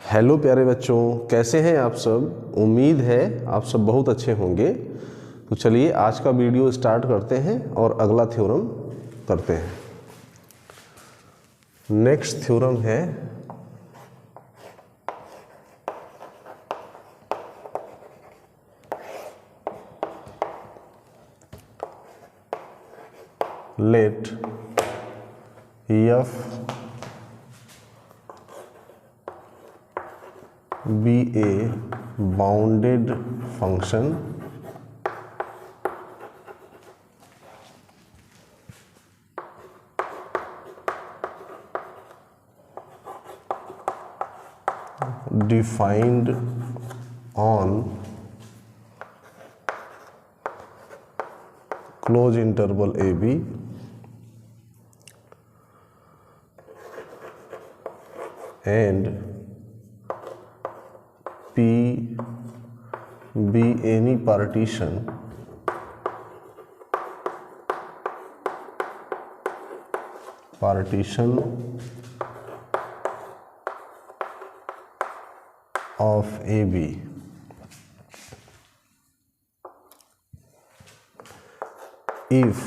Hello प्यारे बच्चों, कैसे हैं आप सब। उम्मीद है आप सब बहुत अच्छे होंगे। तो चलिए आज का वीडियो स्टार्ट करते हैं और अगला थ्योरम करते हैं। नेक्स्ट थ्योरम है let F be a bounded function defined on closed interval AB and P be any partition of AB. If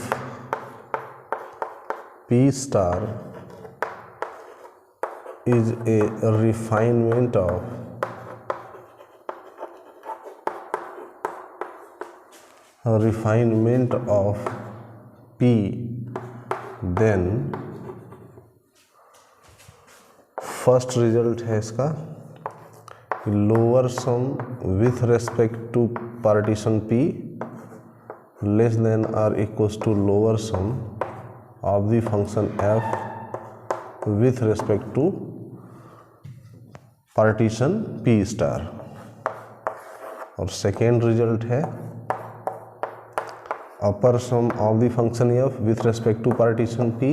P star is a refinement of P, then first result है इसका lower sum with respect to partition P less than or equals to lower sum of the function F with respect to partition P star. और second result है upper sum of the function F with respect to partition P,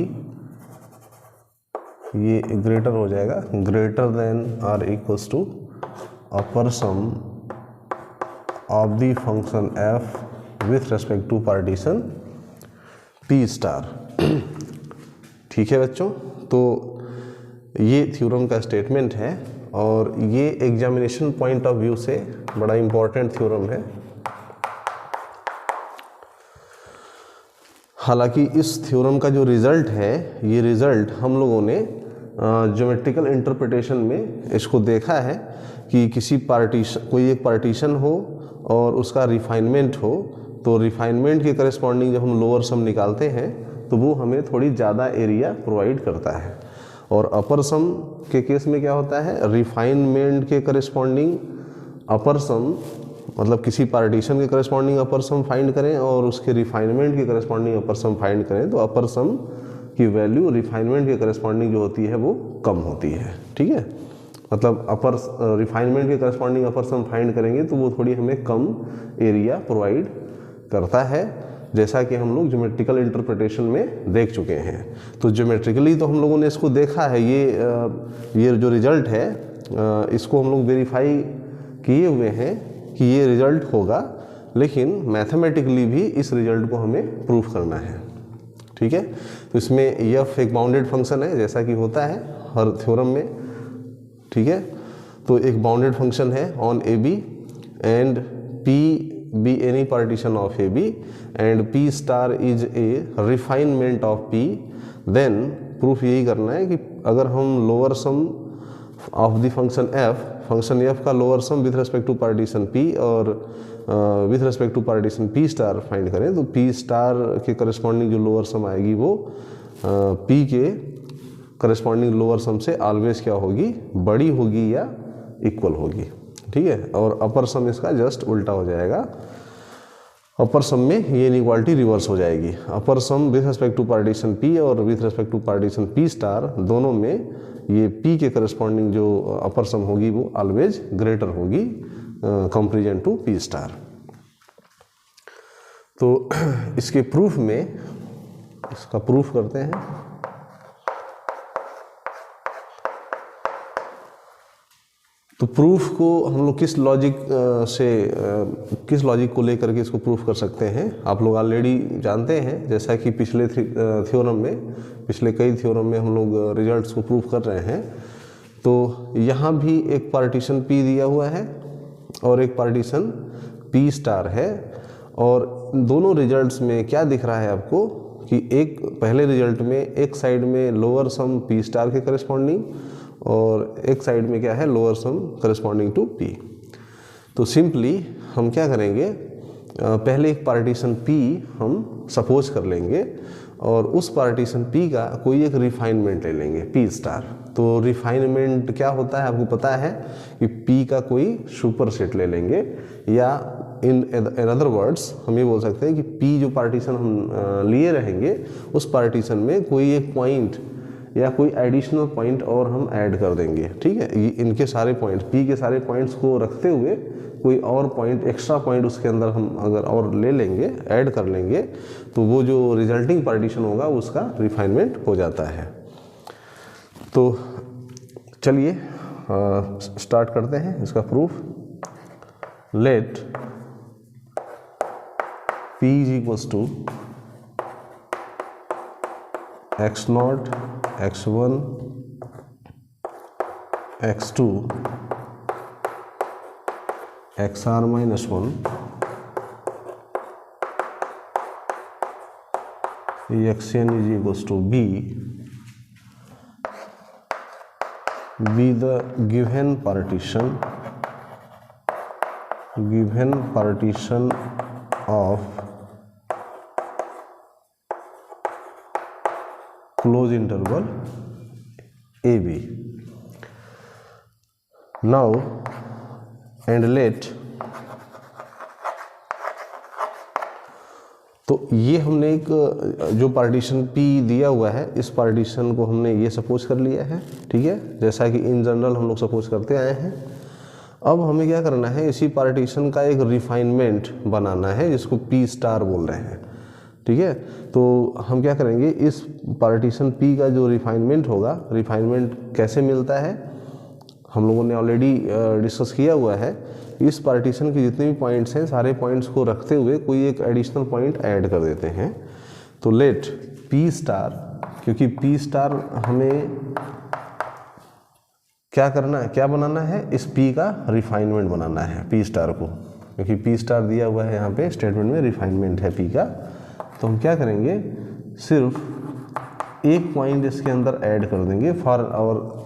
ये greater हो जाएगा greater than or equals to upper sum of the function F with respect to partition P star. ठीक है बच्चों, तो ये theorem का स्टेटमेंट है और ये एग्जामिनेशन पॉइंट ऑफ व्यू से बड़ा इम्पोर्टेंट थ्योरम है। हालांकि इस थ्योरम का जो रिज़ल्ट है, ये रिज़ल्ट हम लोगों ने ज्योमेट्रिकल इंटरप्रिटेशन में इसको देखा है कि किसी पार्टीशन, कोई एक पार्टीशन हो और उसका रिफाइनमेंट हो, तो रिफाइनमेंट के करस्पॉन्डिंग जब हम लोअर सम निकालते हैं तो वो हमें थोड़ी ज़्यादा एरिया प्रोवाइड करता है। और अपर सम के केस में क्या होता है, रिफाइनमेंट के करस्पॉन्डिंग अपर सम, मतलब किसी पार्टीशन के करस्पॉन्डिंग अपर सम फाइंड करें और उसके रिफाइनमेंट के करस्पॉन्डिंग अपर सम फाइंड करें, तो अपर सम की वैल्यू रिफाइनमेंट के करस्पॉन्डिंग जो होती है वो कम होती है। ठीक है, मतलब अपर रिफाइनमेंट के करस्पॉन्डिंग अपर सम फाइंड करेंगे तो वो थोड़ी हमें कम एरिया प्रोवाइड करता है, जैसा कि हम लोग ज्योमेट्रिकल इंटरप्रिटेशन में देख चुके हैं। तो ज्योमेट्रिकली तो हम लोगों ने इसको देखा है, ये जो रिजल्ट है इसको हम लोग वेरीफाई किए हुए हैं कि ये रिजल्ट होगा, लेकिन मैथमेटिकली भी इस रिजल्ट को हमें प्रूफ करना है। ठीक है, तो इसमें एफ एक बाउंडेड फंक्शन है जैसा कि होता है हर थ्योरम में। ठीक है, तो एक बाउंडेड फंक्शन है on A B and P B any partition of A B and P star is a refinement of P, then proof यही करना है कि अगर हम lower sum of the function F का lower sum with respect to partition P और with respect to partition P star find करें, तो पी स्टार के करस्पॉन्डिंग जो लोअर सम आएगी वो पी के करस्पॉन्डिंग लोअर सम से ऑलवेज क्या होगी, बड़ी होगी या इक्वल होगी। ठीक है, और अपर सम इसका जस्ट उल्टा हो जाएगा। अपर सम में ये इनइक्वालिटी रिवर्स हो जाएगी। Upper sum with respect to partition P और with respect to partition P star दोनों में ये पी के करस्पॉन्डिंग जो अपर सम होगी वो ऑलवेज ग्रेटर होगी कंपेरिजन टू पी स्टार। तो इसके प्रूफ में इसका प्रूफ करते हैं। तो प्रूफ को हम लोग किस लॉजिक को लेकर के इसको प्रूफ कर सकते हैं, आप लोग ऑलरेडी जानते हैं। जैसा कि पिछले कई थ्योरम में हम लोग रिजल्ट्स को प्रूफ कर रहे हैं। तो यहाँ भी एक पार्टीशन P दिया हुआ है और एक पार्टीशन P स्टार है, और दोनों रिजल्ट्स में क्या दिख रहा है आपको कि एक पहले रिजल्ट में एक साइड में लोअर सम P स्टार के करस्पॉन्डिंग और एक साइड में क्या है lower sum corresponding to P। तो सिंपली हम क्या करेंगे, पहले एक पार्टीशन P हम सपोज कर लेंगे और उस पार्टीशन P का कोई एक रिफाइनमेंट ले लेंगे P स्टार। तो रिफाइनमेंट क्या होता है आपको पता है कि P का कोई सुपर सेट ले लेंगे, या इन अदर वर्ड्स हम ये बोल सकते हैं कि P जो पार्टीशन हम लिए रहेंगे उस पार्टीशन में कोई एक पॉइंट या कोई एडिशनल पॉइंट और हम ऐड कर देंगे। ठीक है, इनके सारे पॉइंट P के सारे पॉइंट्स को रखते हुए कोई और पॉइंट, एक्स्ट्रा पॉइंट उसके अंदर हम अगर और ले लेंगे, ऐड कर लेंगे, तो वो जो रिजल्टिंग पार्टीशन होगा उसका रिफाइनमेंट हो जाता है। तो चलिए स्टार्ट करते हैं इसका proof. Let P is equals to x0, x1, x2, xr minus 1, xn is equals to b, be the given partition of close interval AB. Now and let, तो ये हमने एक जो पार्टीशन P दिया हुआ है इस पार्टीशन को हमने ये सपोज कर लिया है। ठीक है, जैसा कि इन जनरल हम लोग सपोज करते आए हैं। अब हमें क्या करना है, इसी पार्टीशन का एक रिफाइनमेंट बनाना है जिसको P स्टार बोल रहे हैं। ठीक है, तो हम क्या करेंगे, इस पार्टीशन P का जो रिफाइनमेंट होगा, रिफाइनमेंट कैसे मिलता है हम लोगों ने ऑलरेडी डिस्कस किया हुआ है। इस पार्टीशन के जितने भी पॉइंट्स हैं सारे पॉइंट्स को रखते हुए कोई एक एडिशनल पॉइंट ऐड कर देते हैं। तो लेट P स्टार, क्योंकि P स्टार हमें क्या करना है, क्या बनाना है, इस P का रिफाइनमेंट बनाना है P स्टार को, क्योंकि P स्टार दिया हुआ है यहाँ पे स्टेटमेंट में, रिफाइनमेंट है P का। तो हम क्या करेंगे, सिर्फ एक पॉइंट इसके अंदर ऐड कर देंगे फॉर आवर,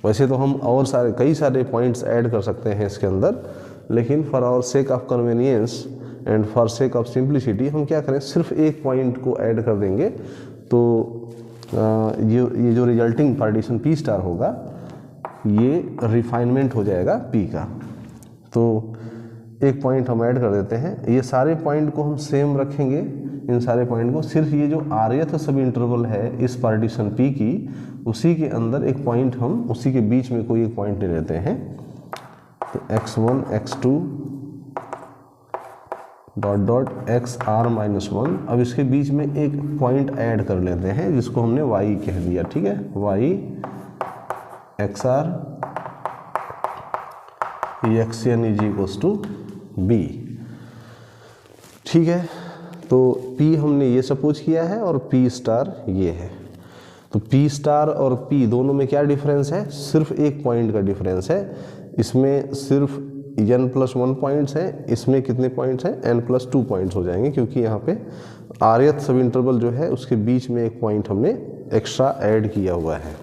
वैसे तो हम और कई सारे पॉइंट्स ऐड कर सकते हैं इसके अंदर, लेकिन for our sake of convenience and for sake of simplicity हम क्या करें, सिर्फ एक पॉइंट को ऐड कर देंगे। तो ये जो रिजल्टिंग पार्टीशन P स्टार होगा ये रिफाइनमेंट हो जाएगा P का। तो एक पॉइंट हम ऐड कर देते हैं, ये सारे पॉइंट को हम सेम रखेंगे, इन सारे पॉइंट को, सिर्फ ये जो rth सब इंटरवल है इस पार्टीशन P की, उसी के अंदर एक पॉइंट हम उसी के बीच में कोई एक पॉइंट ले लेते हैं। तो x1, x2 dot dot xr minus 1, अब इसके बीच में एक पॉइंट ऐड कर लेते हैं जिसको हमने y कह दिया। ठीक है, y xr xn is equals to b। ठीक है, तो P हमने ये सपोज किया है और P स्टार ये है। तो P स्टार और P दोनों में क्या डिफरेंस है, सिर्फ एक पॉइंट का डिफरेंस है। इसमें सिर्फ n+1 पॉइंट्स हैं, इसमें कितने पॉइंट्स हैं, n+2 पॉइंट्स हो जाएंगे, क्योंकि यहाँ पे rth सब इंटरवल जो है उसके बीच में एक पॉइंट हमने एक्स्ट्रा ऐड किया हुआ है।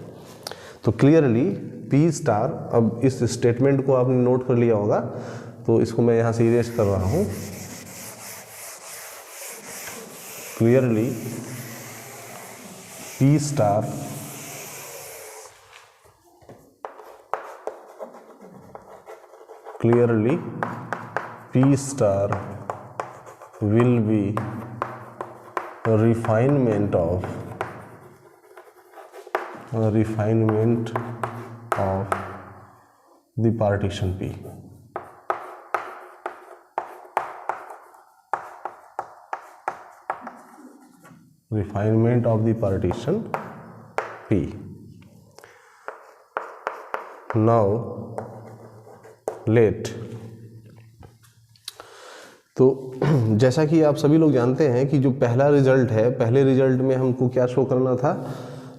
तो क्लियरली P स्टार, अब इस स्टेटमेंट को आपने नोट कर लिया होगा, तो इसको मैं यहाँ से इरेज कर रहा हूँ। Clearly P star will be a refinement of the partition P. Refinement of the partition P. Now let, तो जैसा कि आप सभी लोग जानते हैं कि जो पहला रिजल्ट है, पहले रिजल्ट में हमको क्या शो करना था,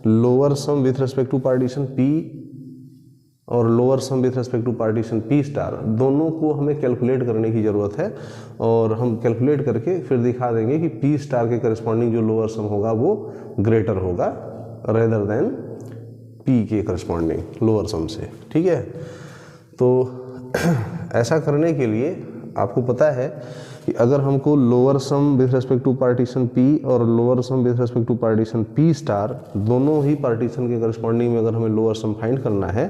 lower sum with respect to partition P और lower sum with respect to partition P star, दोनों को हमें कैलकुलेट करने की ज़रूरत है और हम कैलकुलेट करके फिर दिखा देंगे कि पी स्टार के करस्पॉन्डिंग जो लोअर सम होगा वो ग्रेटर होगा रेदर देन पी के करस्पॉन्डिंग लोअर सम से। ठीक है, तो ऐसा करने के लिए आपको पता है कि अगर हमको lower sum with respect to partition P और lower sum with respect to partition P star दोनों ही पार्टीशन के करस्पॉन्डिंग में अगर हमें लोअर सम फाइंड करना है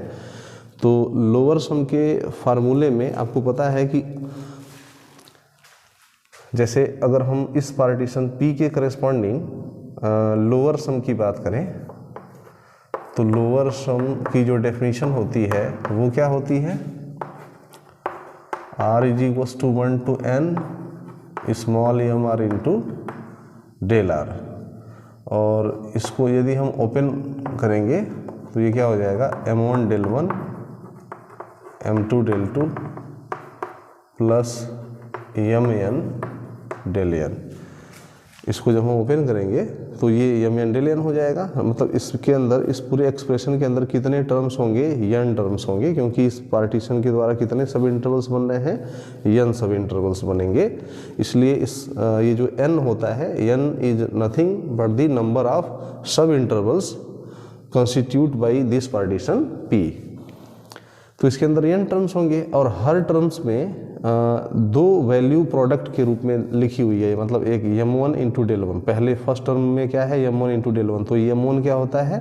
तो लोअर सम के फार्मूले में आपको पता है कि जैसे अगर हम इस पार्टीशन पी के करस्पॉन्डिंग लोअर सम की बात करें तो लोअर सम की जो डेफिनेशन होती है वो क्या होती है, R is equals to 1 to n small M R into del R, और इसको यदि हम ओपन करेंगे तो ये क्या हो जाएगा m1 del 1 m2 del 2 plus mn del n। इसको जब हम ओपन करेंगे तो ये mn डेल n हो जाएगा। मतलब इसके अंदर इस पूरे एक्सप्रेशन के अंदर कितने टर्म्स होंगे, n टर्म्स होंगे, क्योंकि इस पार्टीशन के द्वारा कितने सब इंटरवल्स बन रहे हैं, n सब इंटरवल्स बनेंगे। इसलिए इस ये जो n होता है, n is nothing but the number of sub intervals constitute by this partition p। तो इसके अंदर n टर्म्स होंगे और हर टर्म्स में दो वैल्यू प्रोडक्ट के रूप में लिखी हुई है। मतलब एक m1 इंटू डेल 1, पहले फर्स्ट टर्म में क्या है m1 इंटू डेल 1, तो m1 क्या होता है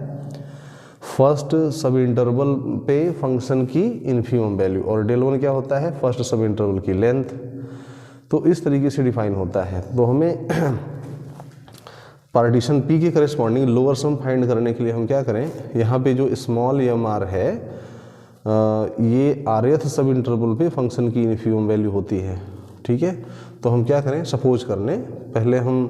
फर्स्ट सब इंटरवल पे फंक्शन की इन्फीमम वैल्यू, और डेल 1 क्या होता है फर्स्ट सब इंटरवल की लेंथ। तो इस तरीके से डिफाइन होता है। तो हमें पार्टीशन p के करस्पॉन्डिंग लोअर सम फाइंड करने के लिए हम क्या करें, यहाँ पे जो स्मॉल mr है ये rth सब इंटरवल पे फंक्शन की इन्फीमम वैल्यू होती है। ठीक है, तो हम क्या करें, सपोज कर लें पहले हम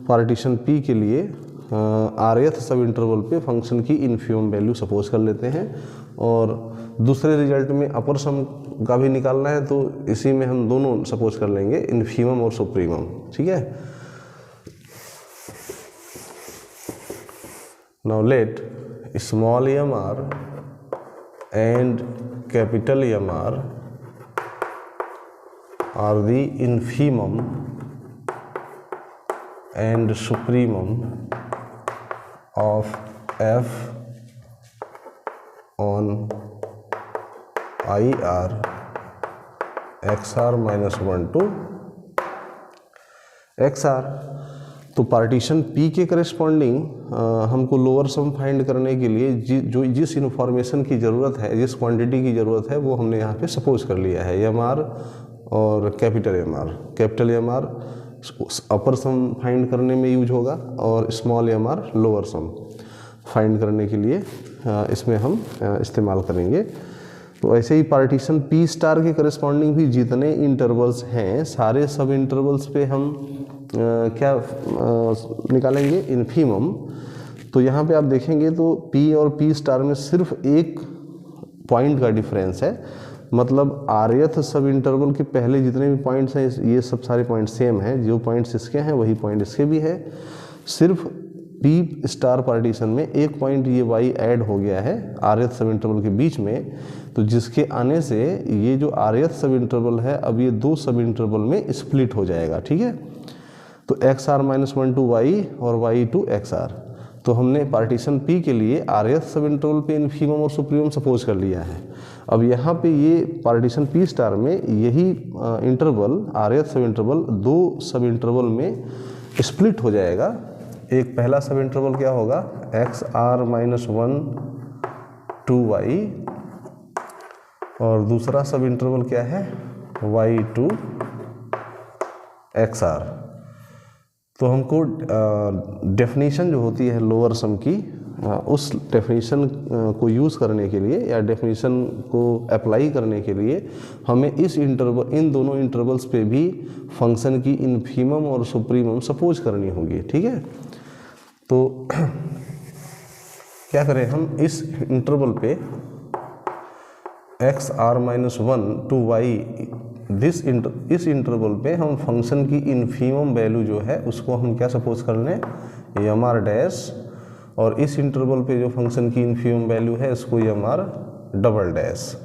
पार्टीशन p के लिए rth सब इंटरवल पे फंक्शन की इन्फीमम वैल्यू सपोज कर लेते हैं, और दूसरे रिजल्ट में अपर सम का भी निकालना है तो इसी में हम दोनों सपोज कर लेंगे, इन्फीमम और सुप्रीमम। ठीक है, now let small mr and capital MR are the infimum and supremum of f on IR XR minus 1 to XR। तो पार्टीशन P के करस्पॉन्डिंग हमको लोअर सम फाइंड करने के लिए जिस इन्फॉर्मेशन की ज़रूरत है, जिस क्वांटिटी की ज़रूरत है वो हमने यहाँ पे सपोज कर लिया है, MR और कैपिटल MR अपर सम फाइंड करने में यूज होगा और small MR lower sum find करने के लिए इसमें हम इस्तेमाल करेंगे। तो ऐसे ही पार्टीशन P स्टार के करस्पॉन्डिंग भी जितने इंटरवल्स हैं सारे सब इंटरवल्स पे हम क्या निकालेंगे, इन्फीमम। तो यहाँ पे आप देखेंगे तो P और P स्टार में सिर्फ एक पॉइंट का डिफरेंस है। मतलब rth सब इंटरवल के पहले जितने भी पॉइंट्स हैं ये सब सारे पॉइंट सेम हैं, जो पॉइंट्स इसके हैं वही पॉइंट इसके भी है। सिर्फ P स्टार पार्टीशन में एक पॉइंट ये y ऐड हो गया है rth सब इंटरवल के बीच में, तो जिसके आने से ये जो rth सब इंटरवल है अब ये दो सब इंटरवल में स्प्लिट हो जाएगा। ठीक है, तो XR माइनस 1 टू y और y टू XR। तो हमने पार्टीशन P के लिए rth सब इंटरवल पे इन्फीमम और सुप्रीमम सपोज कर लिया है। अब यहाँ पे ये पार्टीशन P स्टार में यही इंटरवल rth सब इंटरवल दो सब इंटरवल में स्प्लिट हो जाएगा। एक पहला सब इंटरवल क्या होगा XR माइनस 1 टू y, और दूसरा सब इंटरवल क्या है y टू XR। तो हमको डेफिनेशन जो होती है लोअर सम की उस डेफिनेशन को यूज़ करने के लिए या डेफिनेशन को अप्लाई करने के लिए हमें इन दोनों इंटरवल्स पे भी फंक्शन की इन्फीमम और सुप्रीमम सपोज करनी होगी। ठीक है, तो क्या करें हम इस इंटरवल पे XR माइनस 1 टू y इस इंटरवल पे हम फंक्शन की इन्फीमम वैल्यू जो है उसको हम क्या सपोज कर लें MR डैश, और इस इंटरवल पे जो फंक्शन की इन्फीमम वैल्यू है इसको MR डबल डैश,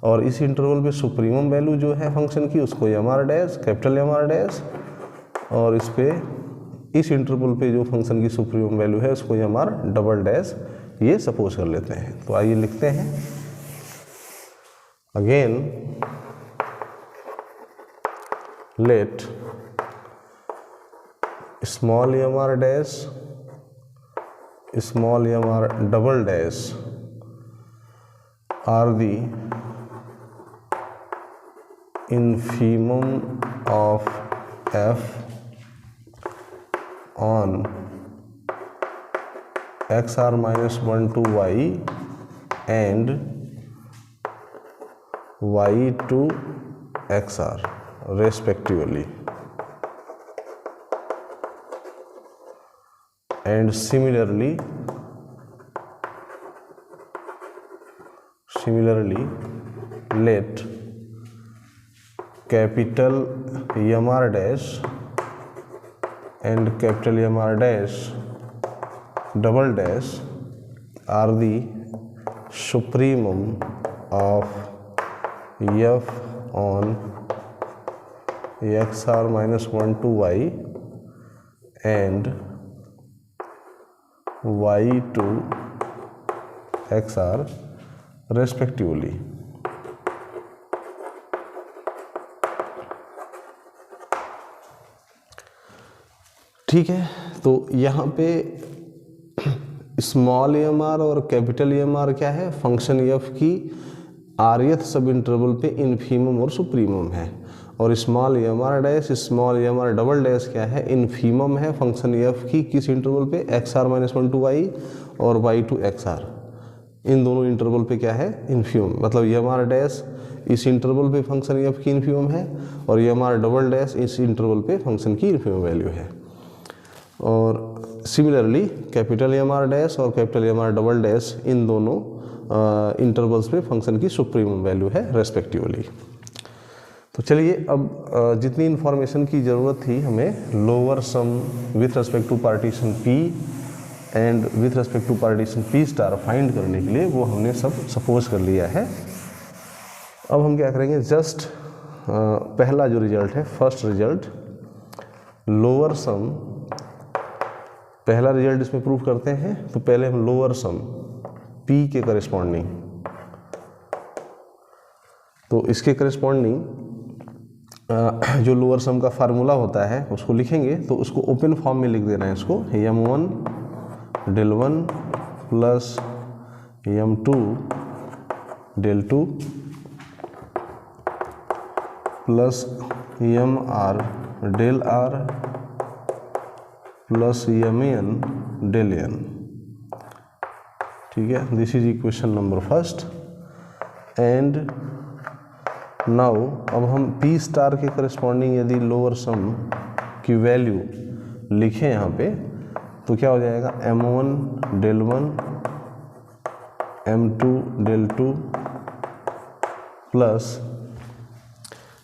और इस इंटरवल पे सुप्रीमम वैल्यू जो है फंक्शन की उसको M R dash, capital M R dash, और इस पे इस इंटरवल पे जो फंक्शन की सुप्रीमम वैल्यू है उसको एम आर डबल डैश ये सपोज कर लेते हैं। तो आइए लिखते हैं again, let small M R dash, small M R double dash are the infimum of f on xr minus 1 to y and y to xr respectively, and similarly let capital M R dash and capital M R dash double dash are the supremum of f on xr minus 1 to y and y to xr respectively। ठीक है, तो यहाँ पे small M are और capital M are क्या है, function F की आरएथ सब इंटरवल पे इन्फीमम और सुप्रीमम है, और small M R dash, small M R double dash क्या है, इन्फीमम है फंक्शन एफ की किस इंटरवल पे, X R minus 1 to Y और वाई टू एक्स आर, इन दोनों इंटरवल पे क्या है, इन्फीमम। मतलब एम आर डैश इस इंटरवल पे फंक्शन एफ की इन्फीमम है और एम आर डबल डैश इस इंटरवल पे फंक्शन की इन्फीमम वैल्यू है। और similarly capital M R dash और capital M R double dash इन दोनों इंटरवल्स पे फंक्शन की सुप्रीमम वैल्यू है रेस्पेक्टिवली। तो चलिए अब जितनी इन्फॉर्मेशन की ज़रूरत थी हमें lower sum with respect to partition P and with respect to partition P star find करने के लिए वो हमने सब सपोज कर लिया है। अब हम क्या करेंगे, जस्ट पहला जो रिजल्ट है, फर्स्ट रिजल्ट लोअर सम, पहला रिजल्ट इसमें प्रूव करते हैं। तो पहले हम लोअर सम P के करेस्पॉन्डिंग, तो इसके करेस्पॉन्डिंग जो लोअर सम का फार्मूला होता है उसको लिखेंगे। तो उसको ओपन फॉर्म में लिख देना है, इसको m1 del 1 plus m2 del 2 plus mr del r plus mn del n। ठीक है, this is equation number first. And now अब हम P स्टार के करस्पॉन्डिंग यदि लोअर सम की वैल्यू लिखें यहाँ पे तो क्या हो जाएगा, m1 del 1 m2 del 2 plus,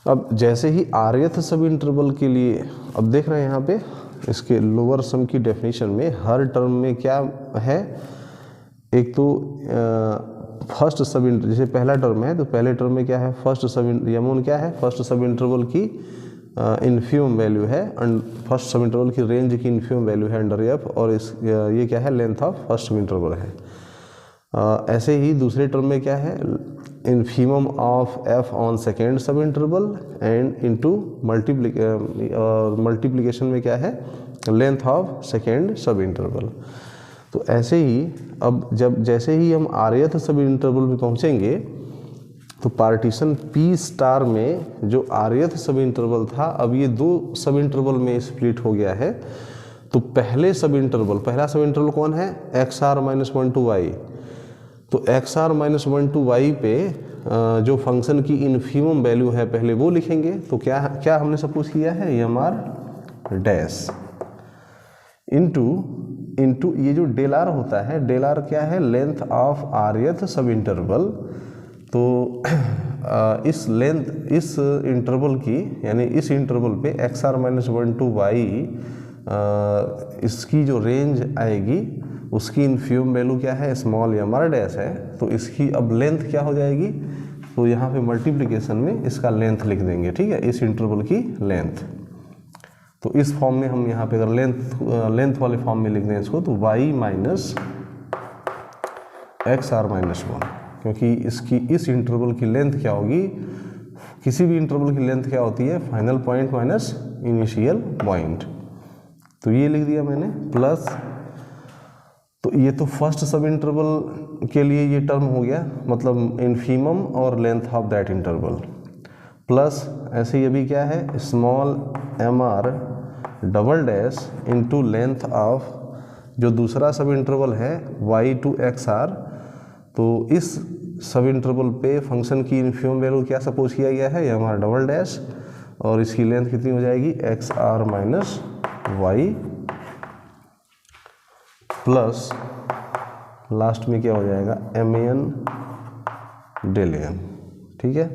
अब जैसे ही आरएथ सब इंटरवल के लिए, अब देख रहे हैं यहाँ पे इसके लोअर सम की डेफिनेशन में हर टर्म में क्या है, एक तो फर्स्ट सब इंटर, जैसे पहला टर्म है तो पहले टर्म में क्या है, फर्स्ट सब यमोन क्या है, फर्स्ट सब इंटरवल की इन्फीमम वैल्यू है, फर्स्ट सब इंटरवल की रेंज की इन्फीमम वैल्यू है अंडर एफ, और इस ये क्या है, लेंथ ऑफ फर्स्ट सब इंटरवल है। ऐसे ही दूसरे टर्म में क्या है, infimum of F on second सब इंटरवल एंड इनटू मल्टीप्लिकेशन में क्या है, लेंथ ऑफ सेकेंड सब इंटरवल। तो ऐसे ही अब जैसे ही हम आरएथ सब इंटरवल पे पहुंचेंगे तो पार्टीशन पी स्टार में जो आरएथ सब इंटरवल था अब ये दो सब इंटरवल में स्प्लिट हो गया है। तो पहले सब इंटरवल, पहला सब इंटरवल कौन है, X R minus 1 to Y. तो X R minus 1 to Y पे जो फंक्शन की इन्फीमम वैल्यू है पहले वो लिखेंगे। तो क्या हमने सपोज किया है, एम आर डैश इनटू ये जो डेल आर होता है, डेल आर क्या है, लेंथ ऑफ आरएथ सब इंटरवल। तो इस इंटरवल की, यानी इस इंटरवल पे X R minus 1 to Y इसकी जो रेंज आएगी उसकी इन्फीमम वैल्यू क्या है, स्मॉल एम आर डैश है, तो इसकी अब लेंथ क्या हो जाएगी, तो यहाँ पे मल्टीप्लिकेशन में इसका लेंथ लिख देंगे, ठीक है, इस इंटरवल की लेंथ। तो इस फॉर्म में हम यहाँ पे अगर लेंथ वाले फॉर्म में लिख दें इसको, तो y minus X R minus 1, क्योंकि इसकी इस इंटरवल की लेंथ क्या होगी, किसी भी इंटरवल की लेंथ क्या होती है, final point minus initial point. तो ये लिख दिया मैंने, प्लस, तो ये तो फर्स्ट सब इंटरवल के लिए ये टर्म हो गया, मतलब इन्फीमम और length of that interval, plus ऐसे ये भी क्या है, small M R double dash into length of जो दूसरा सब इंटरवल है y टू एक्स आर। तो इस सब इंटरवल पे फंक्शन की इन्फीमम वैल्यू क्या सपोज किया गया है, एम आर डबल डैश, और इसकी लेंथ कितनी हो जाएगी, X R minus Y, plus last में क्या हो जाएगा, एम एन डेल एन, ठीक है।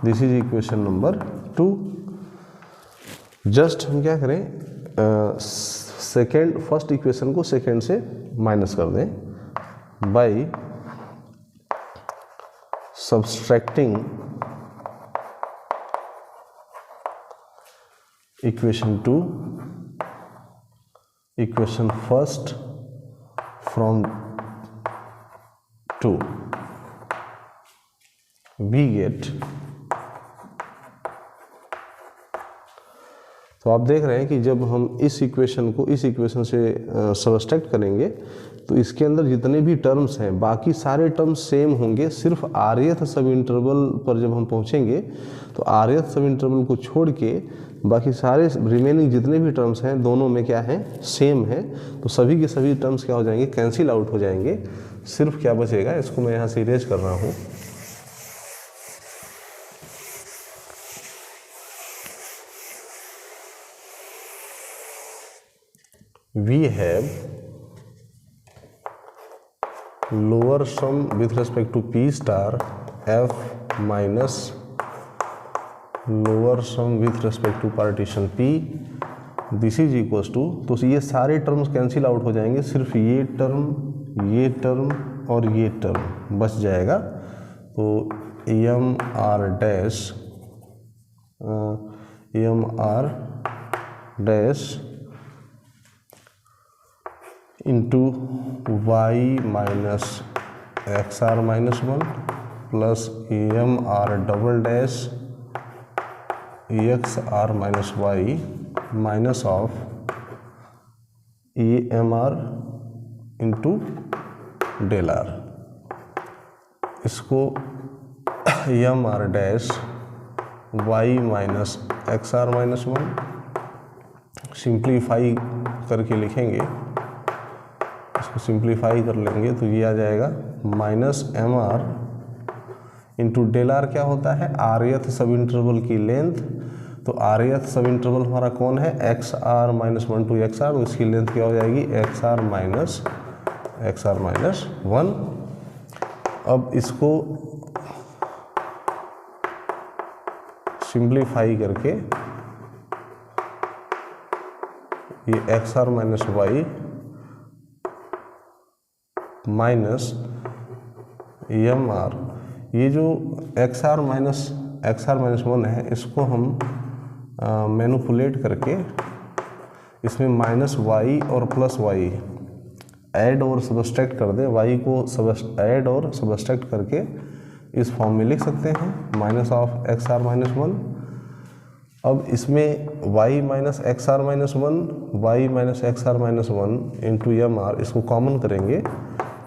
This is equation number 2। Just हम क्या करें, फर्स्ट इक्वेशन को सेकेंड से माइनस कर दें by subtracting equation 2 equation first from 2 we get, तो आप देख रहे हैं कि जब हम इस इक्वेशन को इस इक्वेशन से सब्सट्रैक्ट करेंगे तो इसके अंदर जितने भी टर्म्स हैं बाकी सारे टर्म्स सेम होंगे, सिर्फ आरएथ सब इंटरवल पर जब हम पहुंचेंगे तो आरएथ सब इंटरवल को छोड़ के बाकी सारे रिमेनिंग जितने भी टर्म्स हैं दोनों में क्या है, सेम है। तो सभी के सभी टर्म्स क्या हो जाएंगे, कैंसिल आउट हो जाएंगे। सिर्फ क्या बचेगा, इसको मैं यहाँ से इरेज कर रहा हूँ, we have lower sum with respect to p star f minus lower sum with respect to partition p, this is equals to, तो ये सारे टर्म्स कैंसिल आउट हो जाएंगे, सिर्फ ये टर्म और ये टर्म बच जाएगा। तो M R dash into Y minus X R minus 1 plus M R double dash X R minus Y minus of A M R into del R. इसको M R dash Y minus X R minus 1 simplify करके लिखेंगे, इसको simplify कर लेंगे तो ये आ जाएगा minus M R into del R क्या होता है, आरएथ सब इंटरवल की लेंथ। तो आरएथ सब इंटरवल हमारा कौन है, X R minus 1 to X R, तो इसकी लेंथ क्या हो जाएगी, एक्स आर माइनस 1। अब इसको सिंप्लीफाई करके ये X R minus Y minus M R, ये जो एक्स आर माइनस 1 है इसको हम मैनिपुलेट करके इसमें माइनस वाई और प्लस वाई ऐड और सब्सट्रैक्ट कर दें, वाई को ऐड और सब्सट्रैक्ट करके इस फॉर्म में लिख सकते हैं, minus of X R minus 1। अब इसमें y minus X R minus 1 into M R, इसको कॉमन करेंगे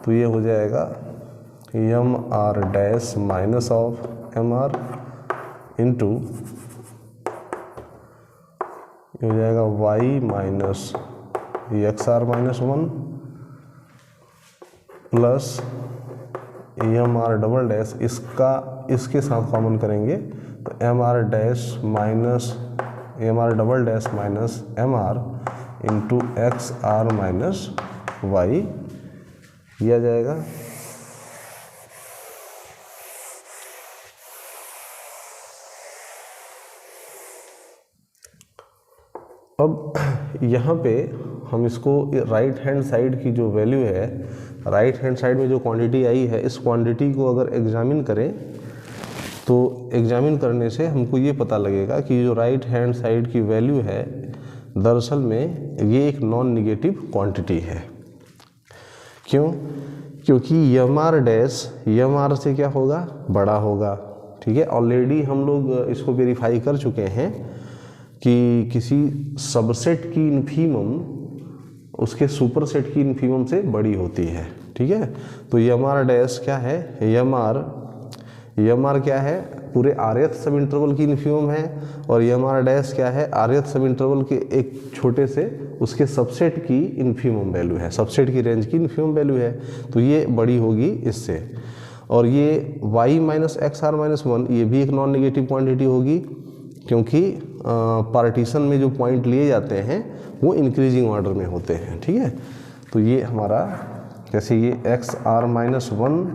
तो ये हो जाएगा M R dash minus of M R into ये हो जाएगा y minus X R minus 1 plus M R double dash, इसके साथ कॉमन करेंगे तो M R double dash minus M R into X R minus Y दिया जाएगा। अब यहाँ पे हम इसको राइट हैंड साइड की जो वैल्यू है, राइट हैंड साइड में जो क्वांटिटी आई है, इस क्वांटिटी को अगर एग्जामिन करें तो एग्जामिन करने से हमको ये पता लगेगा कि जो राइट हैंड साइड की वैल्यू है दरअसल में ये एक नॉन निगेटिव क्वांटिटी है। क्यों? क्योंकि M R dash M R से क्या होगा, बड़ा होगा। ठीक है, ऑलरेडी हम लोग इसको वेरीफाई कर चुके हैं कि किसी सबसेट की इन्फीमम उसके सुपरसेट की इन्फीमम से बड़ी होती है। ठीक है, तो यम आर डैश क्या है, यम आर क्या है, पूरे आरएथ सब इंटरवल की इन्फीमम है, और यम आर डैश क्या है, आरएथ सब इंटरवल के एक छोटे से उसके सबसेट की इन्फीमम वैल्यू है, सबसेट की रेंज की इन्फीमम वैल्यू है। तो ये बड़ी होगी इससे। और ये y minus X R minus 1 ये भी एक नॉन नेगेटिव क्वांटिटी होगी, क्योंकि पार्टीशन में जो पॉइंट लिए जाते हैं वो इंक्रीजिंग ऑर्डर में होते हैं। ठीक है, तो ये हमारा जैसे ये एक्स आर माइनस 1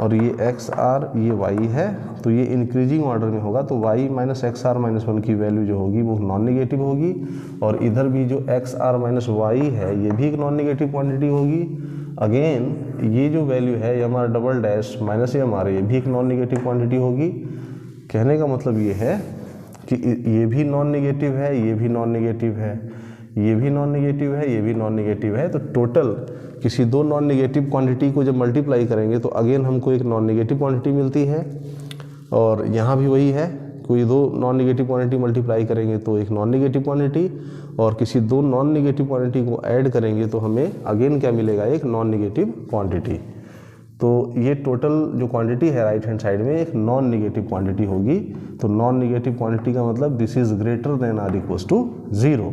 और ये एक्स आर ये y है, तो ये इंक्रीजिंग ऑर्डर में होगा, तो y minus X R minus 1 की वैल्यू जो होगी वो नॉन नेगेटिव होगी। और इधर भी जो एक्स आर माइनस वाई है ये भी एक नॉन नेगेटिव क्वांटिटी होगी। अगेन ये जो वैल्यू है M R double dash minus M R ये भी एक नॉन नेगेटिव क्वांटिटी होगी। कहने का मतलब ये है कि ये भी नॉन नेगेटिव है, ये भी नॉन नेगेटिव है, ये भी नॉन नेगेटिव है, ये भी नॉन नेगेटिव है। तो टोटल किसी दो नॉन नेगेटिव क्वांटिटी को जब मल्टीप्लाई करेंगे तो अगेन हमको एक नॉन नेगेटिव क्वांटिटी मिलती है। और यहाँ भी वही है, कोई दो नॉन नेगेटिव क्वांटिटी मल्टीप्लाई करेंगे तो एक नॉन नेगेटिव क्वांटिटी, और किसी दो नॉन नेगेटिव क्वांटिटी को ऐड करेंगे तो हमें अगेन क्या मिलेगा, एक नॉन नेगेटिव क्वांटिटी। तो ये टोटल जो क्वांटिटी है राइट हैंड साइड में एक नॉन नेगेटिव क्वांटिटी होगी। तो नॉन नेगेटिव क्वांटिटी का मतलब this is greater than or equals to 0।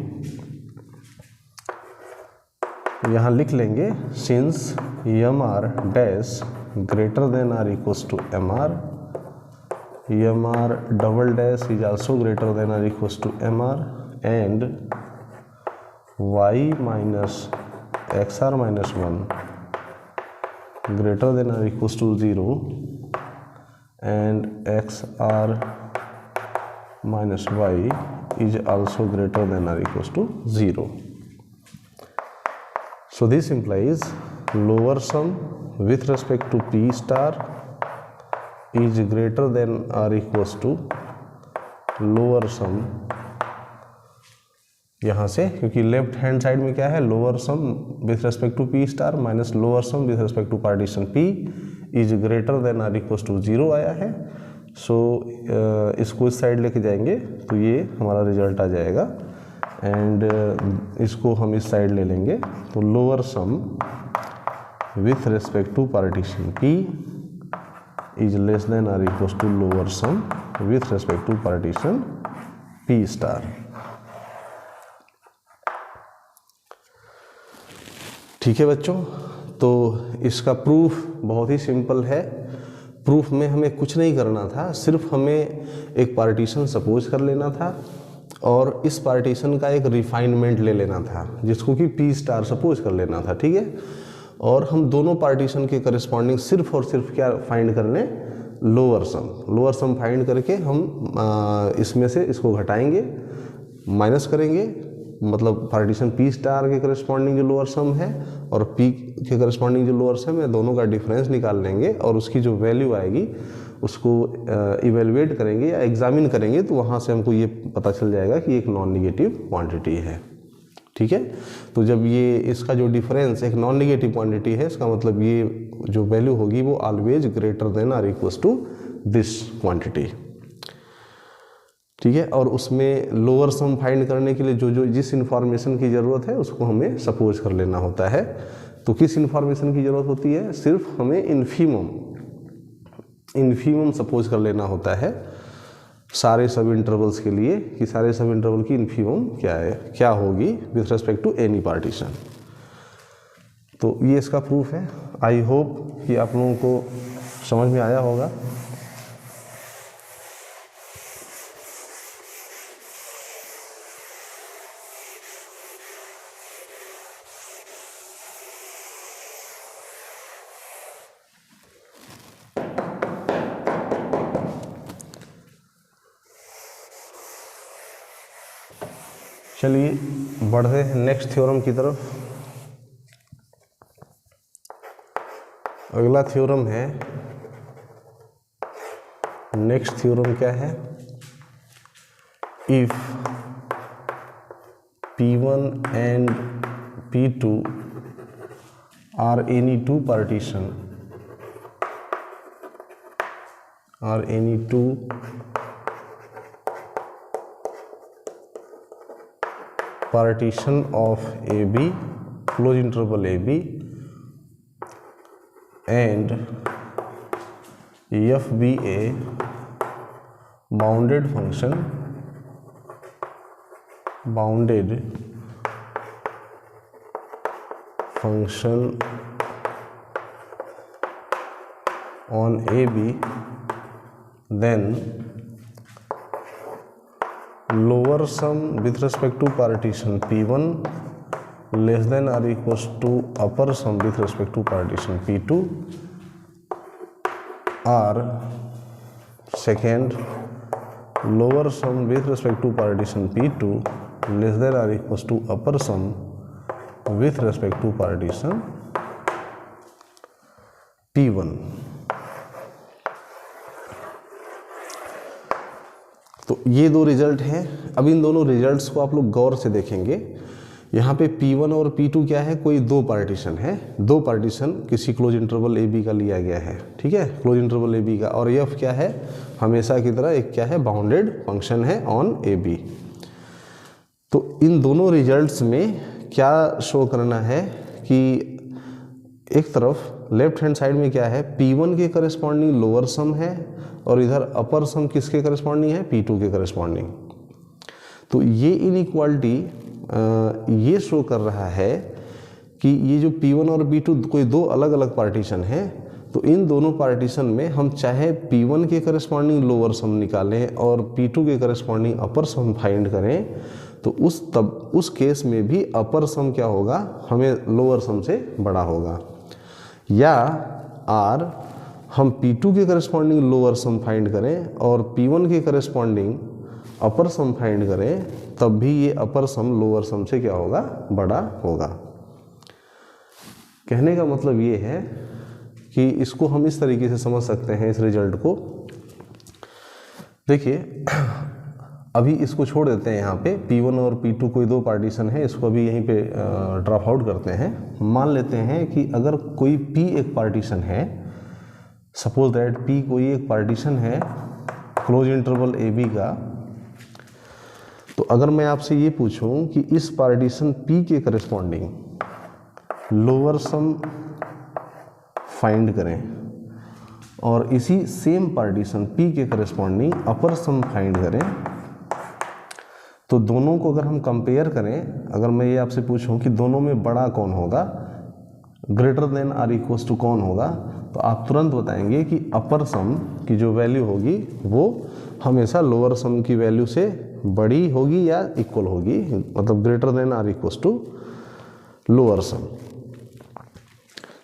यहाँ लिख लेंगे since M R dash greater than or equals to M R, M R double dash is also greater than or equals to M R, and y minus X R minus 1 greater than or equals to 0 and x r minus y is also greater than or equals to 0. So this implies lower sum with respect to p star is greater than or equals to lower sum, यहाँ से क्योंकि left hand side में क्या है, lower sum with respect to P star minus lower sum with respect to partition P is greater than or equals to 0 आया है। सो इसको इस साइड लेके जाएंगे तो ये हमारा रिजल्ट आ जाएगा, एंड इसको हम इस साइड ले लेंगे तो lower sum with respect to partition P is less than or equals to lower sum with respect to partition P star. ठीक है बच्चों, तो इसका प्रूफ बहुत ही सिंपल है। प्रूफ में हमें कुछ नहीं करना था, सिर्फ हमें एक पार्टीशन सपोज कर लेना था और इस पार्टीशन का एक रिफाइनमेंट ले लेना था जिसको कि पी स्टार सपोज कर लेना था। ठीक है, और हम दोनों पार्टीशन के करस्पॉन्डिंग सिर्फ और सिर्फ क्या फाइंड कर लें, लोअर सम फाइंड करके हम इसमें से इसको घटाएंगे, माइनस करेंगे, मतलब पार्टीशन पी स्टार के करस्पॉन्डिंग जो लोअर सम है और पी के करस्पॉन्डिंग जो लोअर सम है दोनों का डिफरेंस निकाल लेंगे और उसकी जो वैल्यू आएगी उसको इवेलुएट करेंगे या एग्जामिन करेंगे, तो वहाँ से हमको ये पता चल जाएगा कि एक नॉन निगेटिव क्वांटिटी है। ठीक है, तो जब ये इसका जो डिफरेंस एक नॉन निगेटिव क्वांटिटी है, इसका मतलब ये जो वैल्यू होगी वो always greater than or equals to this quantity. ठीक है, और उसमें लोअर सम फाइंड करने के लिए जो जिस इन्फॉर्मेशन की ज़रूरत है उसको हमें सपोज कर लेना होता है। तो किस इन्फॉर्मेशन की ज़रूरत होती है, सिर्फ हमें इन्फीमम सपोज कर लेना होता है सारे सब इंटरवल्स के लिए कि सारे सब इंटरवल की इन्फीमम क्या है, क्या होगी with respect to any partition. तो ये इसका प्रूफ है। आई होप कि आप लोगों को समझ में आया होगा। चलिए बढ़ते हैं नेक्स्ट थ्योरम की तरफ। अगला थ्योरम है, नेक्स्ट थ्योरम क्या है, if P1 and P2 are any two partition of AB, close interval AB, and F be a bounded function on AB, then lower sum with respect to partition P1 less than or equals to upper sum with respect to partition P2, or second, lower sum with respect to partition P2 less than or equals to upper sum with respect to partition P1। तो ये दो result हैं। अब इन दोनों results को आप लोग गौर से देखेंगे। यहाँ पे P1 और P2 क्या है, कोई दो पार्टीशन है, दो पार्टीशन किसी क्लोज इंटरवल AB का लिया गया है, ठीक है, क्लोज इंटरवल AB का। और F क्या है, हमेशा की तरह एक क्या है, बाउंडेड फंक्शन है ऑन AB। तो इन दोनों रिजल्ट्स में क्या शो करना है कि एक तरफ लेफ्ट हैंड साइड में क्या है, P1 के करस्पॉन्डिंग लोअर सम है और इधर अपर सम किसके करस्पॉन्डिंग है, P2 के करस्पॉन्डिंग। तो ये इनइक्वालिटी ये शो कर रहा है कि ये जो P1 और P2 कोई दो अलग अलग पार्टीशन है, तो इन दोनों पार्टीशन में हम चाहे P1 के करस्पॉन्डिंग लोअर सम निकालें और P2 के करस्पॉन्डिंग अपर सम फाइंड करें, तो उस केस में भी अपर सम क्या होगा, हमें लोअर सम से बड़ा होगा। या आर हम P2 के करस्पॉन्डिंग लोअर सम फाइंड करें और P1 के करस्पॉन्डिंग अपर सम फाइंड करें, तब भी ये अपर सम लोअर सम से क्या होगा, बड़ा होगा। कहने का मतलब ये है कि इसको हम इस तरीके से समझ सकते हैं, इस रिजल्ट को। देखिए अभी इसको छोड़ देते हैं, यहाँ पे P1 और P2 कोई दो पार्टीशन है, इसको अभी यहीं पे ड्रॉप आउट करते हैं। मान लेते हैं कि अगर कोई P एक पार्टीशन है, सपोज दैट P कोई एक पार्टीशन है क्लोज इंटरवल AB का, तो अगर मैं आपसे ये पूछूं कि इस पार्टीशन P के करस्पॉन्डिंग लोअर सम फाइंड करें और इसी सेम पार्टीशन P के करस्पॉन्डिंग अपर सम फाइंड करें, तो दोनों को अगर हम कंपेयर करें, अगर मैं ये आपसे पूछूं कि दोनों में बड़ा कौन होगा, greater than or equals to कौन होगा, तो आप तुरंत बताएंगे कि अपर सम की जो वैल्यू होगी वो हमेशा लोअर सम की वैल्यू से बड़ी होगी या इक्वल होगी, मतलब greater than or equals to lower sum.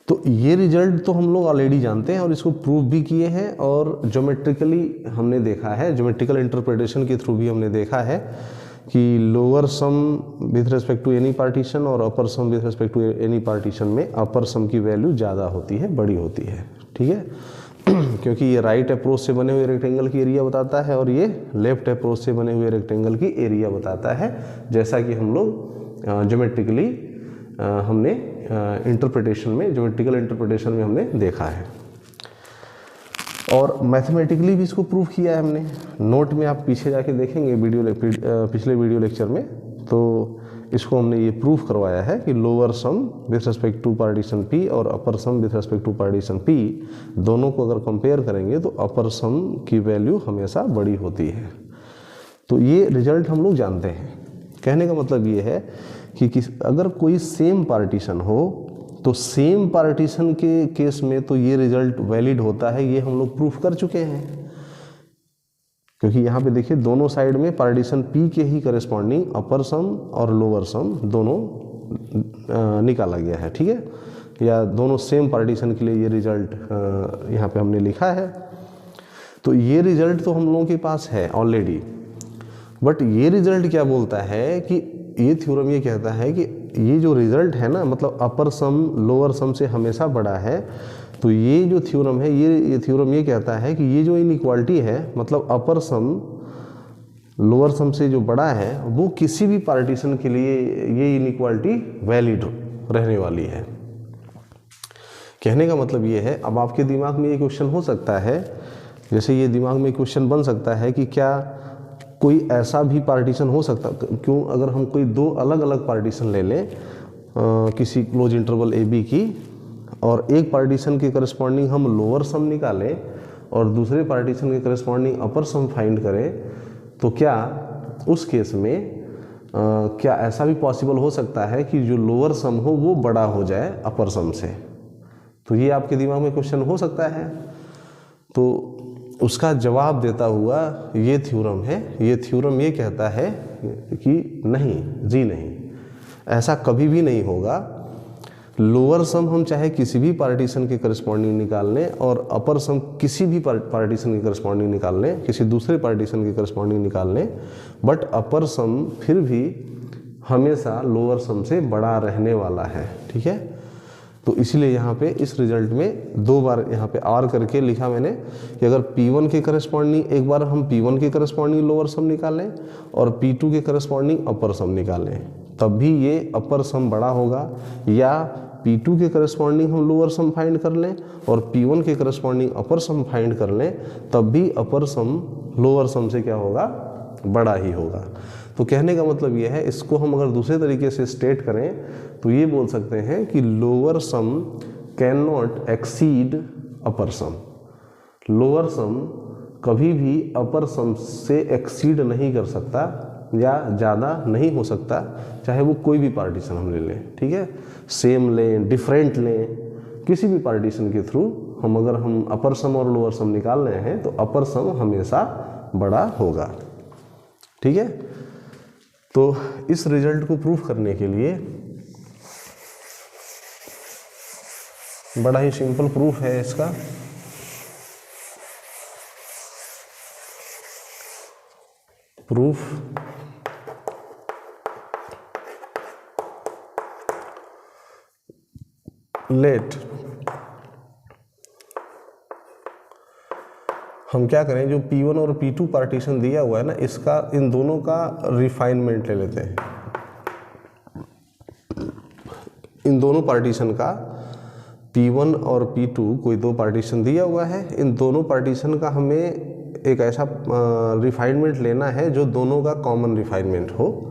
तो ये रिजल्ट तो हम लोग ऑलरेडी जानते हैं और इसको प्रूव भी किए हैं और ज्योमेट्रिकली हमने देखा है, ज्योमेट्रिकल इंटरप्रिटेशन के थ्रू भी हमने देखा है कि lower sum with respect to any partition और upper sum with respect to any partition में अपर सम की वैल्यू ज़्यादा होती है, बड़ी होती है, ठीक है। क्योंकि ये राइट अप्रोच से बने हुए रेक्टेंगल की एरिया बताता है और ये लेफ्ट अप्रोच से बने हुए रेक्टेंगल की एरिया बताता है, जैसा कि हम लोग ज्योमेट्रिकली हमने इंटरप्रिटेशन में, ज्योमेट्रिकल इंटरप्रिटेशन में हमने देखा है। और मैथमेटिकली भी इसको प्रूव किया है हमने। नोट में आप पीछे जाके देखेंगे पिछले वीडियो लेक्चर में, तो इसको हमने ये प्रूफ करवाया है कि lower sum with respect to partition P और upper sum with respect to partition P, दोनों को अगर कंपेयर करेंगे तो अपर सम की वैल्यू हमेशा बड़ी होती है। तो ये रिजल्ट हम लोग जानते हैं। कहने का मतलब ये है कि अगर कोई सेम पार्टीशन हो तो सेम पार्टीशन के केस में तो ये रिजल्ट वैलिड होता है, ये हम लोग प्रूफ कर चुके हैं। क्योंकि यहाँ पे देखिए दोनों साइड में पार्टीशन P के ही करस्पॉन्डिंग अपर सम और लोअर सम दोनों निकाला गया है, ठीक है, या दोनों सेम पार्टीशन के लिए ये रिजल्ट यहाँ पे हमने लिखा है। तो ये रिजल्ट तो हम लोगों के पास है ऑलरेडी, बट ये रिजल्ट क्या बोलता है कि ये थ्योरम ये कहता है कि ये जो रिजल्ट है ना, मतलब अपर सम लोअर सम से हमेशा बड़ा है। तो ये जो थ्योरम है, ये थ्योरम ये कहता है कि ये जो इनइक्वालिटी है, मतलब अपर सम लोअर सम से जो बड़ा है, वो किसी भी पार्टीशन के लिए ये इनइक्वालिटी वैलिड रहने वाली है। कहने का मतलब ये है, अब आपके दिमाग में ये क्वेश्चन हो सकता है, जैसे ये दिमाग में क्वेश्चन बन सकता है कि क्या कोई ऐसा भी पार्टीशन हो सकता, क्यों अगर हम कोई दो अलग अलग पार्टीशन ले लें किसी क्लोज इंटरवल ए बी की, और एक पार्टीशन के करस्पॉन्डिंग हम लोअर सम निकालें और दूसरे पार्टीशन के करस्पॉन्डिंग अपर सम फाइंड करें, तो क्या उस केस में क्या ऐसा भी पॉसिबल हो सकता है कि जो लोअर सम हो वो बड़ा हो जाए अपर सम से? तो ये आपके दिमाग में क्वेश्चन हो सकता है। तो उसका जवाब देता हुआ ये थ्योरम है, ये थ्योरम ये कहता है कि नहीं जी नहीं, ऐसा कभी भी नहीं होगा। लोअर सम हम चाहे किसी भी पार्टीशन के करस्पॉन्डिंग निकाल लें और अपर सम किसी भी पार्टीशन के करस्पॉन्डिंग निकाल लें, किसी दूसरे पार्टीशन के करस्पॉन्डिंग निकाल लें, बट अपर सम फिर भी हमेशा लोअर सम से बड़ा रहने वाला है। ठीक है, तो इसलिए यहाँ पे इस रिजल्ट में दो बार यहाँ पे आर करके लिखा मैंने कि अगर P1 के करस्पॉन्डिंग एक बार हम P1 के करस्पॉन्डिंग लोअर सम निकालें और P2 के करस्पॉन्डिंग अपर सम निकालें, तब भी ये अपर सम बड़ा होगा, या P2 के करस्पॉन्डिंग हम लोअर सम फाइंड कर लें और P1 के करस्पॉन्डिंग अपर सम फाइंड कर लें, तब भी अपर सम लोअर सम से क्या होगा, बड़ा ही होगा। तो कहने का मतलब ये है, इसको हम अगर दूसरे तरीके से स्टेट करें तो ये बोल सकते हैं कि lower sum can not exceed upper sum. Lower sum कभी भी अपर सम से एक्सीड नहीं कर सकता या ज़्यादा नहीं हो सकता, चाहे वो कोई भी पार्टीशन हम ले लें। ठीक है, सेम लें, डिफरेंट लें, किसी भी पार्टीशन के थ्रू अगर हम अपर सम और लोअर सम निकाल रहे हैं तो अपर सम हमेशा बड़ा होगा। ठीक है, तो इस रिजल्ट को प्रूफ करने के लिए बड़ा ही सिंपल प्रूफ है इसका। प्रूफ लेट हम क्या करें, जो P1 और P2 पार्टीशन दिया हुआ है ना, इसका इन दोनों का रिफाइनमेंट ले लेते हैं। इन दोनों पार्टीशन का P1 और P2 कोई दो पार्टीशन दिया हुआ है, इन दोनों पार्टीशन का हमें एक ऐसा रिफाइनमेंट लेना है जो दोनों का कॉमन रिफाइनमेंट हो।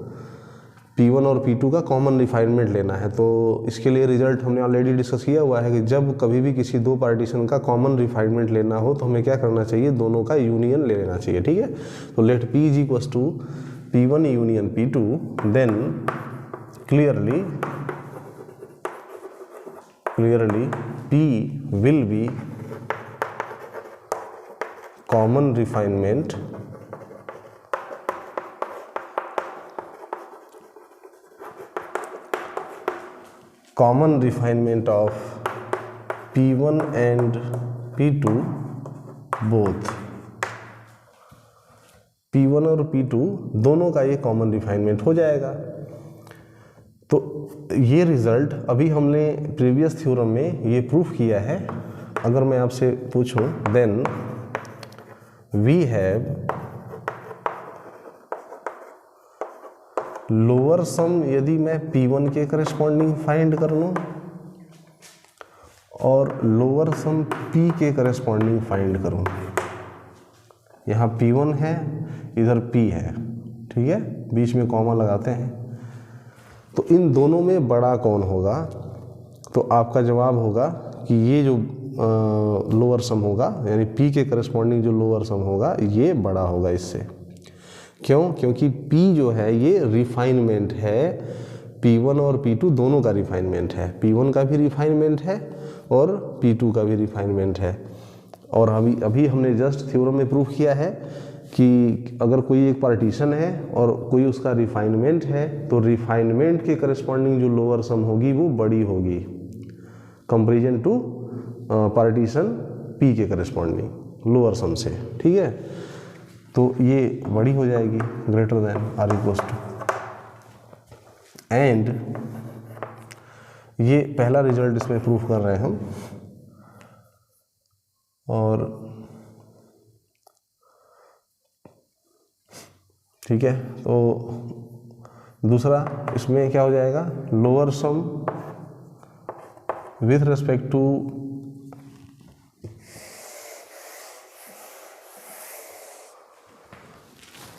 P1 और P2 का कॉमन रिफाइनमेंट लेना है। तो इसके लिए रिजल्ट हमने ऑलरेडी डिस्कस किया हुआ है कि जब कभी भी किसी दो पार्टीशन का कॉमन रिफाइनमेंट लेना हो तो हमें क्या करना चाहिए, दोनों का यूनियन ले लेना चाहिए। ठीक है, तो let P is equals to P1 union P2, then clearly P will be common refinement of P1 and P2 both। P1 और P2 दोनों का ये कॉमन रिफाइनमेंट हो जाएगा। तो ये रिजल्ट अभी हमने प्रीवियस थ्योरम में ये प्रूफ किया है। अगर मैं आपसे पूछूं, then we have lower sum, यदि मैं P1 के करस्पॉन्डिंग फाइंड कर लूँ और लोअर सम P के करस्पॉन्डिंग फाइंड करूँ, यहाँ P1 है, इधर P है, ठीक है, बीच में कॉमा लगाते हैं, तो इन दोनों में बड़ा कौन होगा? तो आपका जवाब होगा कि ये जो लोअर सम होगा, यानी P के करस्पॉन्डिंग जो लोअर सम होगा, ये बड़ा होगा इससे। क्यों? क्योंकि P जो है ये रिफाइनमेंट है, P1 और P2 दोनों का रिफाइनमेंट है, P1 का भी रिफाइनमेंट है और P2 का भी रिफाइनमेंट है। और अभी हमने जस्ट थ्योरम में प्रूफ किया है कि अगर कोई एक पार्टीशन है और कोई उसका रिफाइनमेंट है, तो रिफाइनमेंट के करस्पॉन्डिंग जो लोअर सम होगी वो बड़ी होगी कंपैरिजन टू पार्टीशन P के करस्पॉन्डिंग लोअर सम से। ठीक है, तो ये बड़ी हो जाएगी, greater than or equals to. And ये पहला रिजल्ट इसमें प्रूफ कर रहे हैं हम। और ठीक है, तो दूसरा इसमें क्या हो जाएगा, lower sum with respect to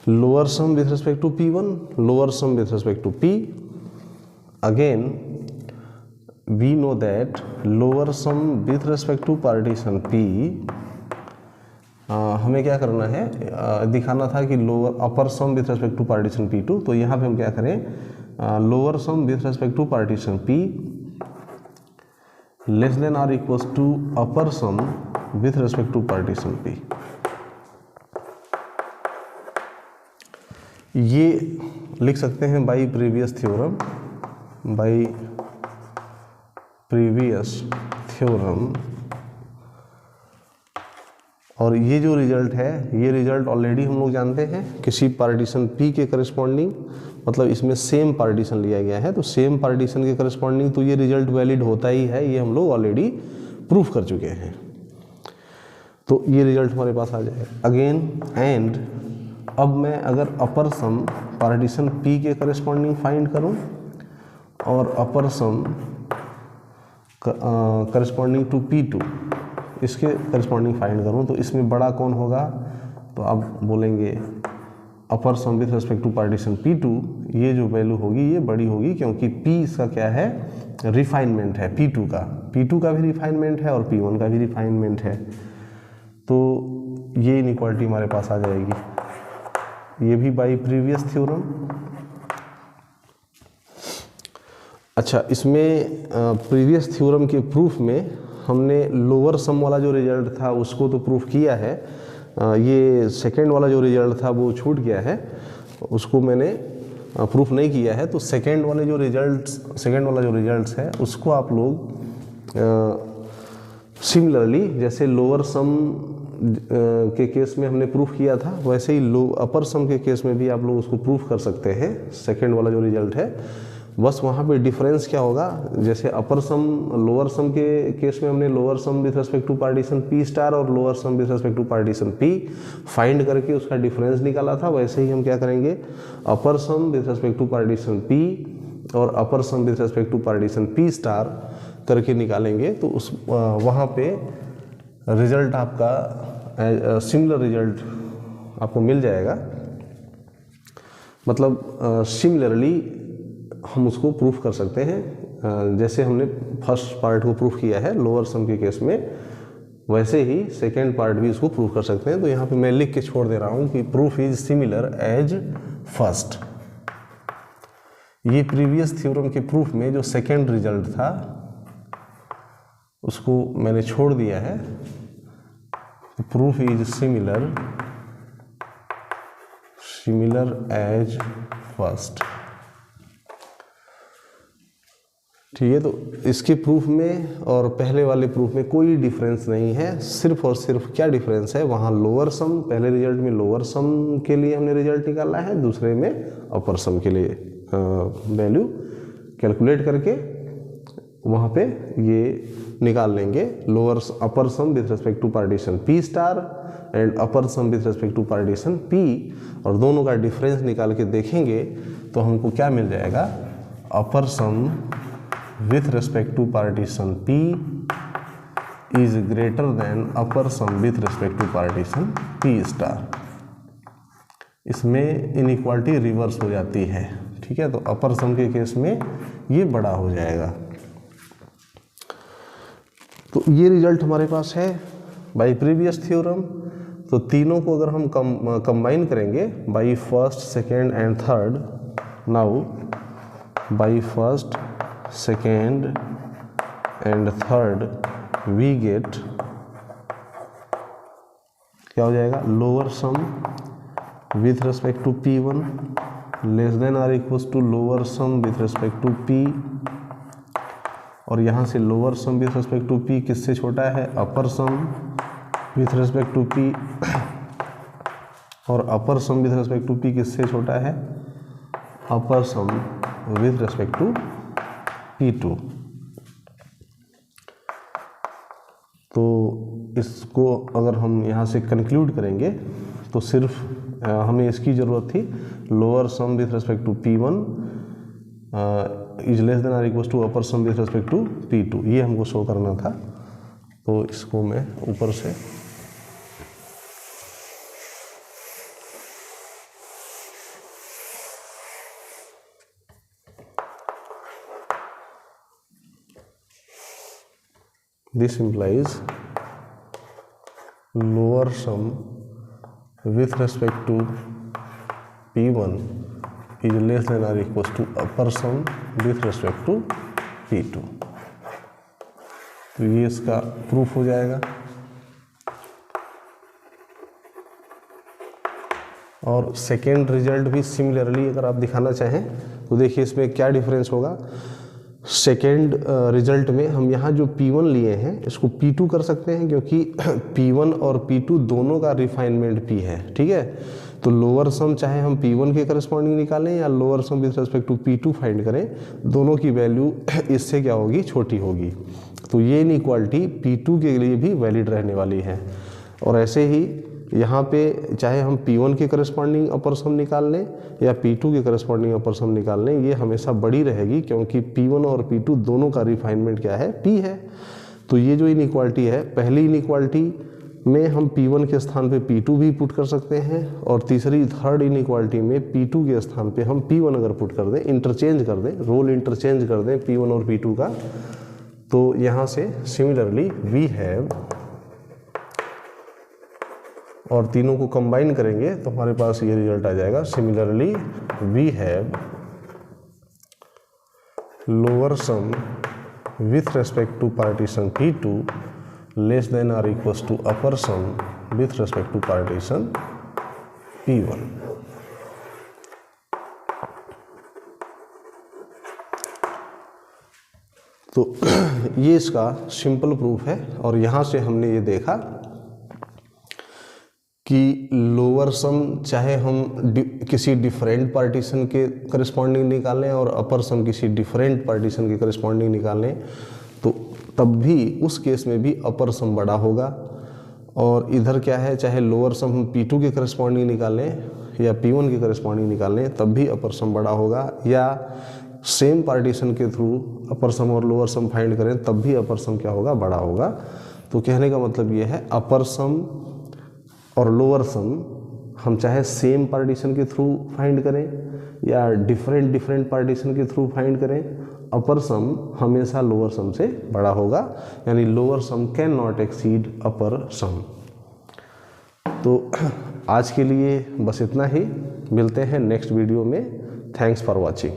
lower sum with respect to P1, lower sum with respect to P. Again, we know that lower sum with respect to partition P, हमें क्या करना है, दिखाना था कि lower upper sum with respect to partition P2, तो यहाँ पे हम क्या करें, lower sum with respect to partition P less than or equals to upper sum with respect to partition P। ये लिख सकते हैं by previous theorem, by previous theorem. और ये जो रिजल्ट है, ये रिजल्ट ऑलरेडी हम लोग जानते हैं किसी पार्टीशन P के करस्पॉन्डिंग, मतलब इसमें सेम पार्टीशन लिया गया है, तो सेम पार्टीशन के करस्पॉन्डिंग तो ये रिजल्ट वैलिड होता ही है, ये हम लोग ऑलरेडी प्रूफ कर चुके हैं। तो ये रिजल्ट हमारे पास आ जाएगा। अगेन एंड अब मैं अगर अपर सम पार्टीशन P के करस्पॉन्डिंग फाइंड करूं और upper some corresponding to P2 इसके करस्पॉन्डिंग फाइंड करूं, तो इसमें बड़ा कौन होगा, तो आप बोलेंगे upper sum with respect to partition P2, ये जो वैल्यू होगी ये बड़ी होगी, क्योंकि P इसका क्या है, रिफाइनमेंट है P2 का, P2 का भी रिफाइनमेंट है और P1 का भी रिफाइनमेंट है। तो ये इनइक्वालिटी हमारे पास आ जाएगी, ये भी बाई प्रीवियस थ्योरम। अच्छा, इसमें प्रीवियस थ्योरम के प्रूफ में हमने लोअर सम वाला जो रिजल्ट था उसको तो प्रूफ किया है, ये सेकेंड वाला जो रिजल्ट था वो छूट गया है, उसको मैंने प्रूफ नहीं किया है। तो सेकेंड वाला जो रिजल्ट्स है उसको आप लोग सिमिलरली जैसे लोअर सम के केस में हमने प्रूफ किया था, वैसे ही अपर सम के केस में भी आप लोग उसको प्रूफ कर सकते हैं, सेकेंड वाला जो रिजल्ट है। बस वहाँ पे डिफरेंस क्या होगा, जैसे अपर सम लोअर सम के केस में हमने lower sum with respect to partition P star और lower sum with respect to partition P find करके उसका डिफरेंस निकाला था, वैसे ही हम क्या करेंगे, upper sum with respect to partition P और upper sum with respect to partition P star करके निकालेंगे। तो उस वहाँ पे रिजल्ट आपका सिमिलर रिजल्ट आपको मिल जाएगा, मतलब सिमिलरली हम उसको प्रूफ कर सकते हैं। जैसे हमने फर्स्ट पार्ट को प्रूफ किया है लोअर सम के केस में, वैसे ही सेकेंड पार्ट भी इसको प्रूफ कर सकते हैं। तो यहाँ पे मैं लिख के छोड़ दे रहा हूँ कि proof is similar as first. ये प्रीवियस थ्योरम के प्रूफ में जो सेकेंड रिजल्ट था उसको मैंने छोड़ दिया है। Proof is similar as first. ठीक है, तो इसके प्रूफ में और पहले वाले प्रूफ में कोई डिफरेंस नहीं है, सिर्फ और सिर्फ क्या डिफरेंस है, वहाँ लोअर सम, पहले रिजल्ट में लोअर सम के लिए हमने रिजल्ट निकाला है, दूसरे में अपर सम के लिए वैल्यू कैलकुलेट करके वहाँ पे ये निकाल लेंगे, upper sum with respect to partition P star and upper sum with respect to partition P, और दोनों का डिफरेंस निकाल के देखेंगे तो हमको क्या मिल जाएगा, अपर सम with respect to partition P is greater than upper sum with respect to partition P star। इसमें इनइक्वालिटी रिवर्स हो जाती है। ठीक है, तो अपर सम के केस में ये बड़ा हो जाएगा। तो ये रिजल्ट हमारे पास है बाई प्रीवियस थ्योरम। तो तीनों को अगर हम कंबाइन करेंगे by first, second and third, now by first, second and third we get, क्या हो जाएगा, lower sum with respect to P1 less than or equals to lower sum with respect to P, और यहाँ से lower sum with respect to P किससे छोटा है, upper sum with respect to P, और upper sum with respect to P किससे छोटा है, upper sum with respect to P2। तो इसको अगर हम यहाँ से कंक्लूड करेंगे तो सिर्फ हमें इसकी ज़रूरत थी, lower sum with respect to P1 is less than or equal to upper sum with respect to P2, ये हमको शो करना था। तो इसको मैं ऊपर से this implies lower sum with respect to P1 is less than or equals to upper sum with respect to P2। तो ये इसका प्रूफ हो जाएगा। और सेकेंड रिजल्ट भी सिमिलरली अगर आप दिखाना चाहें तो देखिए इसमें क्या डिफरेंस होगा। सेकेंड रिजल्ट में हम यहाँ जो P1 लिए हैं इसको P2 कर सकते हैं, क्योंकि P1 और P2 दोनों का रिफाइनमेंट P है, ठीक है। तो लोअर सम चाहे हम P1 के करस्पॉन्डिंग निकालें या lower sum with respect to P2 find करें, दोनों की वैल्यू इससे क्या होगी, छोटी होगी। तो ये इनइक्वालिटी P2 के लिए भी वैलिड रहने वाली है। और ऐसे ही यहाँ पे चाहे हम P1 के करस्पॉन्डिंग अपर सम निकाल लें या P2 के करस्पॉन्डिंग अपर सम निकाल लें, ये हमेशा बड़ी रहेगी, क्योंकि P1 और P2 दोनों का रिफाइनमेंट क्या है, P है। तो ये जो इनइक्वालिटी है, पहली इनइक्वालिटी में हम P1 के स्थान पे P2 भी पुट कर सकते हैं, और तीसरी थर्ड इनइक्वालिटी में P2 के स्थान पे हम P1 अगर पुट कर दें, इंटरचेंज कर दें, रोल इंटरचेंज कर दें P1 और P2 का, तो यहाँ से सिमिलरली वी हैव, और तीनों को कंबाइन करेंगे तो हमारे पास ये रिजल्ट आ जाएगा। Similarly we have lower sum with respect to partition P2 less than or equals to upper sum with respect to partition P1। तो ये इसका सिंपल प्रूफ है। और यहाँ से हमने ये देखा कि लोअर सम चाहे हम किसी डिफरेंट पार्टीशन के करस्पॉन्डिंग निकालें और अपर सम किसी डिफरेंट पार्टीशन के करस्पॉन्डिंग निकालें, तो तब भी उस केस में भी अपर सम बड़ा होगा। और इधर क्या है, चाहे लोअर सम हम P2 के करस्पॉन्डिंग निकालें या P1 के करस्पॉन्डिंग निकालें, तब भी अपर सम बड़ा होगा। या सेम पार्टीशन के थ्रू अपर सम और लोअर सम फाइंड करें, तब भी अपर सम क्या होगा, बड़ा होगा। तो कहने का मतलब ये है, अपर सम और लोअर सम हम चाहे सेम पार्टीशन के थ्रू फाइंड करें या डिफरेंट पार्टीशन के थ्रू फाइंड करें, अपर सम हमेशा लोअर सम से बड़ा होगा। यानी lower sum can not exceed upper sum. तो आज के लिए बस इतना ही, मिलते हैं नेक्स्ट वीडियो में। Thanks for watching.